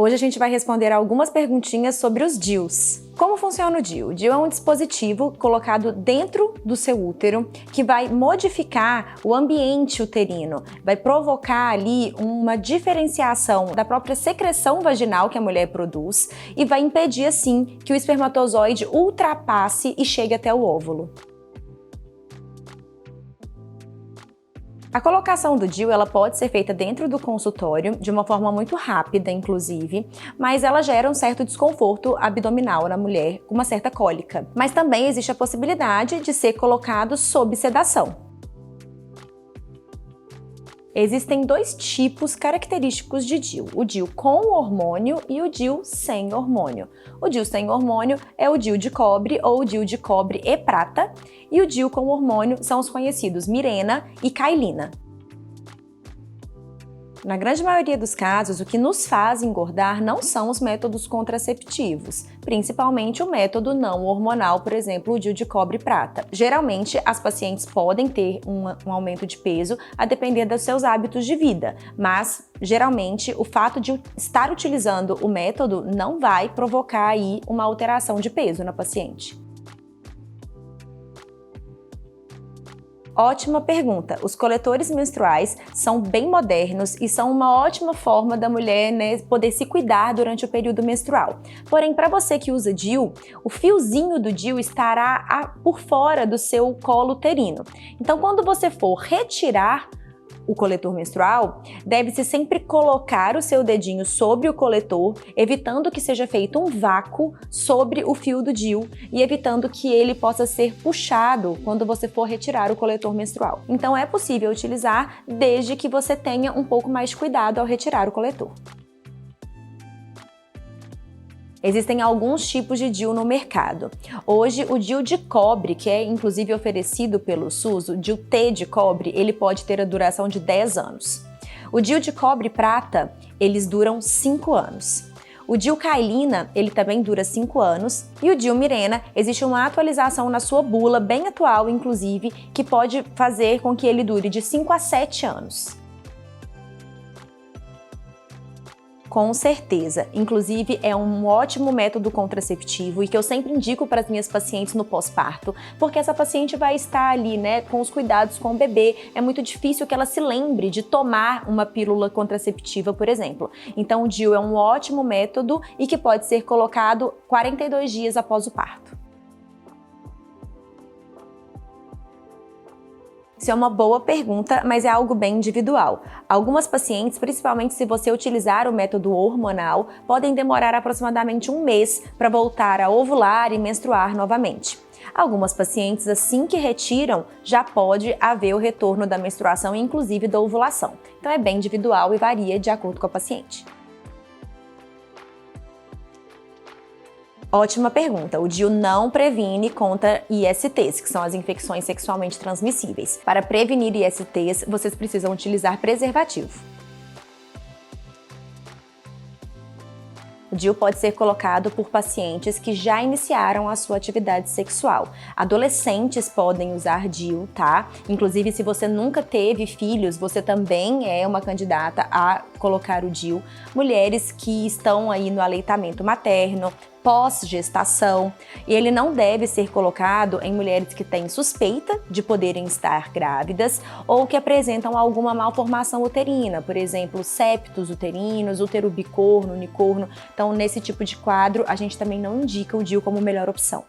Hoje a gente vai responder algumas perguntinhas sobre os DIUs. Como funciona o DIU? O DIU é um dispositivo colocado dentro do seu útero que vai modificar o ambiente uterino, vai provocar ali uma diferenciação da própria secreção vaginal que a mulher produz e vai impedir assim que o espermatozoide ultrapasse e chegue até o óvulo. A colocação do DIU ela pode ser feita dentro do consultório, de uma forma muito rápida, inclusive, mas ela gera um certo desconforto abdominal na mulher, com uma certa cólica. Mas também existe a possibilidade de ser colocado sob sedação. Existem dois tipos característicos de DIU, o DIU com hormônio e o DIU sem hormônio. O DIU sem hormônio é o DIU de cobre ou o DIU de cobre e prata, e o DIU com hormônio são os conhecidos Mirena e Cailina. Na grande maioria dos casos, o que nos faz engordar não são os métodos contraceptivos, principalmente o método não hormonal, por exemplo, o DIU de cobre e prata. Geralmente, as pacientes podem ter um aumento de peso a depender dos seus hábitos de vida, mas geralmente o fato de estar utilizando o método não vai provocar aí uma alteração de peso na paciente. Ótima pergunta. Os coletores menstruais são bem modernos e são uma ótima forma da mulher, poder se cuidar durante o período menstrual. Porém, para você que usa DIU, o fiozinho do DIU estará por fora do seu colo uterino. Então, quando você for retirar o coletor menstrual, deve-se sempre colocar o seu dedinho sobre o coletor, evitando que seja feito um vácuo sobre o fio do DIU e evitando que ele possa ser puxado quando você for retirar o coletor menstrual. Então é possível utilizar desde que você tenha um pouco mais de cuidado ao retirar o coletor. Existem alguns tipos de DIU no mercado. Hoje, o DIU de cobre, que é inclusive oferecido pelo SUS, o DIU T de cobre, ele pode ter a duração de 10 anos. O DIU de cobre prata, eles duram 5 anos. O DIU Cailina, ele também dura 5 anos. E o DIU Mirena, existe uma atualização na sua bula, bem atual inclusive, que pode fazer com que ele dure de 5 a 7 anos. Com certeza, inclusive é um ótimo método contraceptivo e que eu sempre indico para as minhas pacientes no pós-parto, porque essa paciente vai estar ali, com os cuidados com o bebê, é muito difícil que ela se lembre de tomar uma pílula contraceptiva, por exemplo. Então o DIU é um ótimo método e que pode ser colocado 42 dias após o parto. Isso é uma boa pergunta, mas é algo bem individual. Algumas pacientes, principalmente se você utilizar o método hormonal, podem demorar aproximadamente 1 mês para voltar a ovular e menstruar novamente. Algumas pacientes, assim que retiram, já pode haver o retorno da menstruação e inclusive da ovulação. Então é bem individual e varia de acordo com a paciente. Ótima pergunta. O DIU não previne contra ISTs, que são as infecções sexualmente transmissíveis. Para prevenir ISTs, vocês precisam utilizar preservativo. O DIU pode ser colocado por pacientes que já iniciaram a sua atividade sexual. Adolescentes podem usar DIU, tá? Inclusive, se você nunca teve filhos, você também é uma candidata a colocar o DIU. Mulheres que estão aí no aleitamento materno, pós-gestação, e ele não deve ser colocado em mulheres que têm suspeita de poderem estar grávidas ou que apresentam alguma malformação uterina, por exemplo, septos uterinos, útero bicorno, unicorno. Então, nesse tipo de quadro, a gente também não indica o DIU como melhor opção.